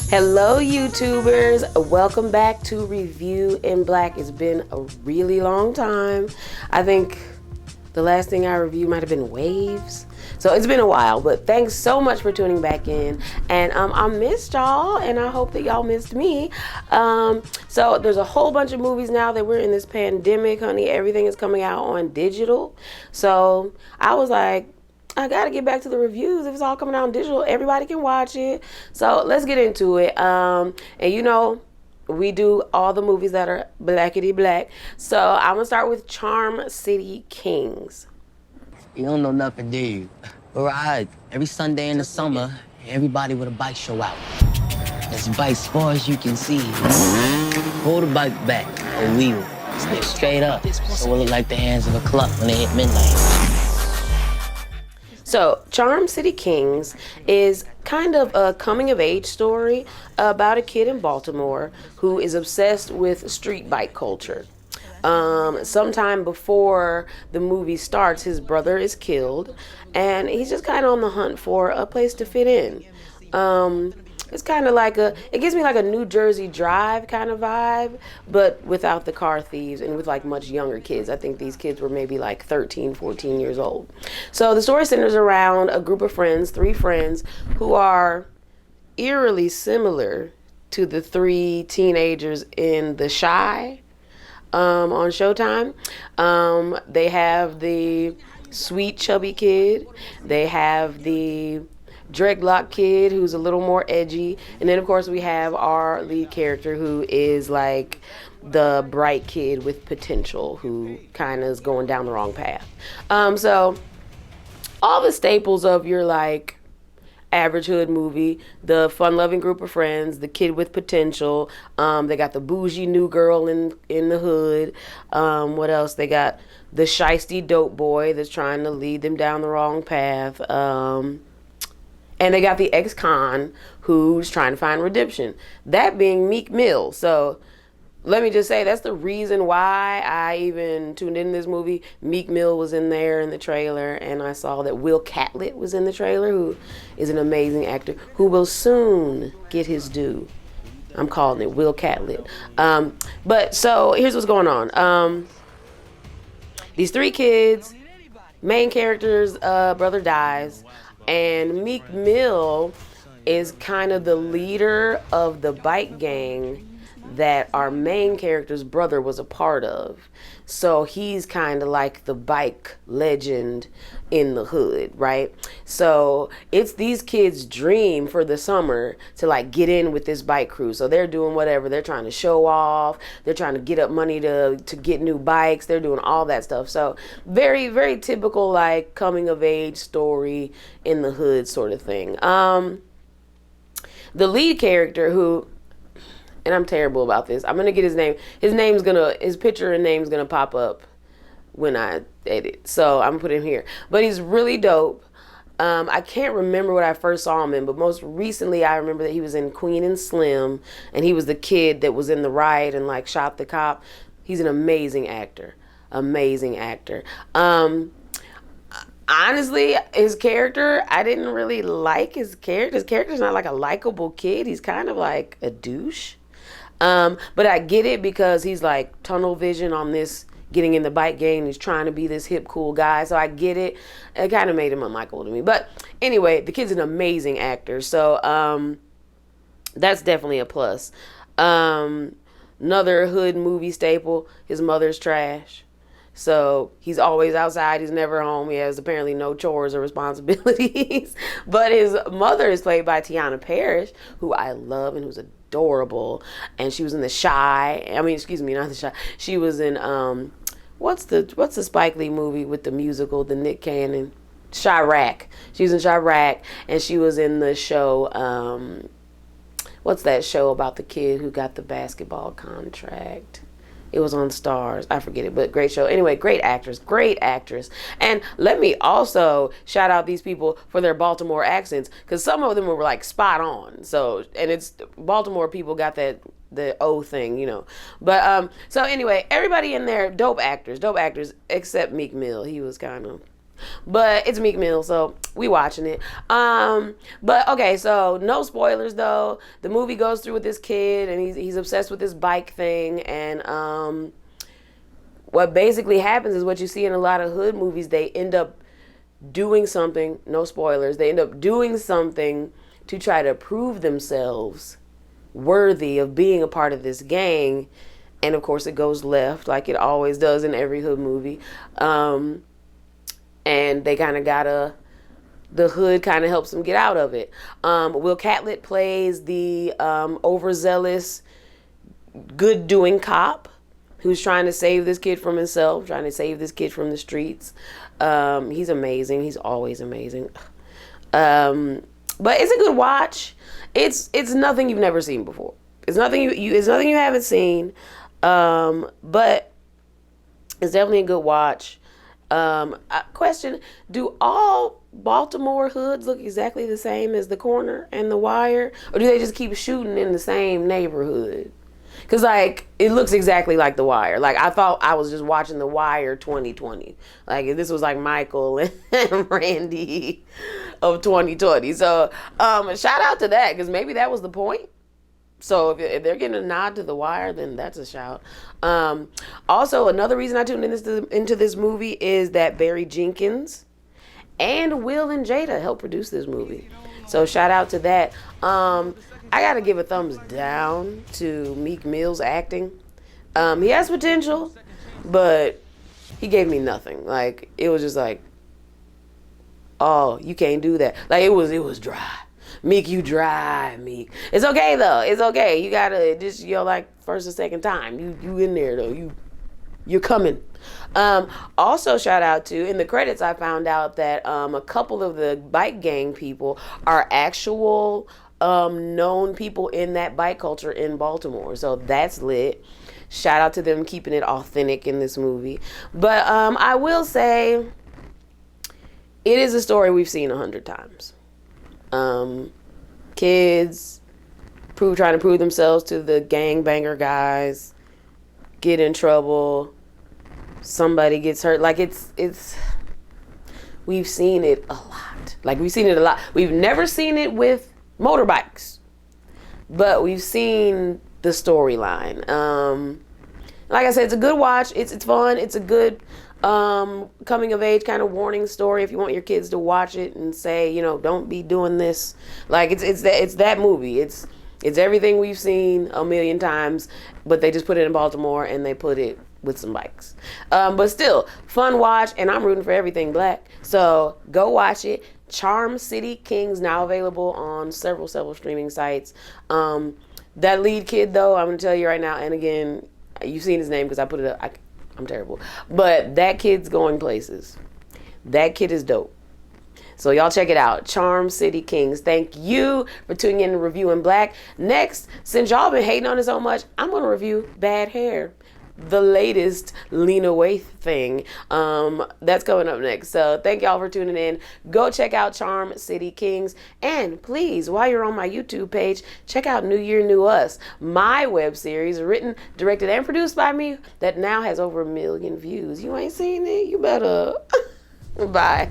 Hello, YouTubers. Welcome back to Review in Black. It's been a really long time. I think the last thing I reviewed might have been Waves. So it's been a while, but thanks so much for tuning back in. And I missed y'all, and I hope that y'all missed me. So there's a whole bunch of movies now that we're in this pandemic, honey. Everything is coming out on digital. So I was like, I gotta get back to the reviews. If it's all coming out on digital, everybody can watch it. So let's get into it. And you know, we do all the movies that are blackety black. So I'm gonna start with Charm City Kings. You don't know nothing, do you? All right, every Sunday in the summer, everybody with a bike show out. As bikes far as you can see. Pull the bike back, a wheel, stick straight up, so it look like the hands of a clock when they hit midnight. So, Charm City Kings is kind of a coming-of-age story about a kid in Baltimore who is obsessed with street bike culture. Sometime before the movie starts, his brother is killed, and he's just kind of on the hunt for a place to fit in. It's kind of like it gives me like a New Jersey Drive kind of vibe, but without the car thieves and with like much younger kids. I think these kids were maybe like 13, 14 years old. So the story centers around a group of friends, 3 friends, who are eerily similar to the 3 teenagers in The Chi on Showtime. They have the sweet chubby kid. They have the dreadlock kid who's a little more edgy, and then of course we have our lead character who is like the bright kid with potential who kind of is going down the wrong path. So all the staples of your like average hood movie: the fun-loving group of friends, the kid with potential, they got the bougie new girl in the hood, what else they got, the shisty dope boy that's trying to lead them down the wrong path, and they got the ex-con who's trying to find redemption. That being Meek Mill. So let me just say, that's the reason why I even tuned in this movie. Meek Mill was in there in the trailer, and I saw that Will Catlett was in the trailer, who is an amazing actor, who will soon get his due. I'm calling it Will Catlett. But so here's what's going on. These 3 kids, main character's brother dies, and Meek Mill is kind of the leader of the bike gang that our main character's brother was a part of. So he's kind of like the bike legend in the hood, right? So it's these kids' dream for the summer to like get in with this bike crew. So they're doing whatever. They're trying to show off. They're trying to get up money to get new bikes. They're doing all that stuff. So very, very typical like coming of age story in the hood sort of thing. The lead character who, and I'm terrible about this, I'm gonna get his name. His picture and name's gonna pop up when I edit. So I'm gonna put him here. But he's really dope. I can't remember what I first saw him in, but most recently I remember that he was in Queen and Slim, and he was the kid that was in the riot and like shot the cop. He's an amazing actor. Amazing actor. Honestly, his character, I didn't really like his character. His character's not like a likable kid. He's kind of like a douche. But I get it because he's like tunnel vision on this getting in the bike gang. He's trying to be this hip, cool guy. So I get it. It kind of made him unlikable to me. But anyway, the kid's an amazing actor. So that's definitely a plus. Another hood movie staple, his mother's trash. So he's always outside. He's never home. He has apparently no chores or responsibilities. But his mother is played by Tiana Parrish, who I love and who's adorable. And she was in not The Shy. She was in what's the Spike Lee movie with the musical, the Nick Cannon? Chirac. She was in Chirac, and she was in the show. What's that show about the kid who got the basketball contract? It was on Stars. I forget it, but great show. Anyway, great actress. And let me also shout out these people for their Baltimore accents, because some of them were like spot on. So, and it's Baltimore people got the O thing, you know. But so anyway, everybody in there, dope actors, except Meek Mill. He was kind of But it's Meek Mill, so we watching it. But okay, so no spoilers though. The movie goes through with this kid, and he's obsessed with this bike thing, and what basically happens is what you see in a lot of hood movies. They end up doing something. No spoilers. They end up doing something to try to prove themselves worthy of being a part of this gang, and of course it goes left like it always does in every hood movie. And they kind of the hood kind of helps them get out of it. Will Catlett plays the overzealous, good doing cop who's trying to save this kid from himself, trying to save this kid from the streets. He's amazing. He's always amazing. But it's a good watch. It's nothing you've never seen before. It's nothing it's nothing you haven't seen. But it's definitely a good watch. Question: do all Baltimore hoods look exactly the same as The Corner and The Wire, or do they just keep shooting in the same neighborhood? Because, like, it looks exactly like The Wire. Like, I thought I was just watching The Wire 2020. Like, this was like Michael and Randy of 2020. So, shout out to that, because maybe that was the point. So, if they're getting a nod to The Wire, then that's a shout. Also, another reason I tuned into this movie is that Barry Jenkins and Will and Jada helped produce this movie. So, shout out to that. I gotta give a thumbs down to Meek Mill's acting. He has potential, but he gave me nothing. Like, it was just like, oh, you can't do that. Like, it was dry. Meek, you dry, Meek. It's okay though. It's okay. You gotta just like first or second time. You in there though. You're coming. Also, shout out to, in the credits, I found out that a couple of the bike gang people are actual known people in that bike culture in Baltimore. So that's lit. Shout out to them keeping it authentic in this movie. But I will say it is a story we've seen 100 times. Kids trying to prove themselves to the gangbanger guys, get in trouble, somebody gets hurt. Like, it's we've seen it a lot. Like, we've seen it a lot. We've never seen it with motorbikes, but we've seen the storyline. Like I said, it's a good watch. It's fun. It's a good coming of age kind of warning story if you want your kids to watch it and say, don't be doing this. Like, it's that movie. It's everything we've seen a million times, but they just put it in Baltimore and they put it with some bikes. But still, fun watch, and I'm rooting for everything black. So go watch it. Charm City Kings, now available on several streaming sites. That lead kid, though, I'm going to tell you right now, and again, you've seen his name because I put it up. I'm terrible. But that kid's going places. That kid is dope. So y'all check it out. Charm City Kings. Thank you for tuning in to Reviewing Black. Next, since y'all been hating on it so much, I'm going to review Bad Hair, the latest Lena Waithe thing. That's coming up next. So thank y'all for tuning in. Go check out Charm City Kings. And please, while you're on my YouTube page, check out New Year, New Us, my web series written, directed, and produced by me that now has over 1 million views. You ain't seen it? You better. Bye.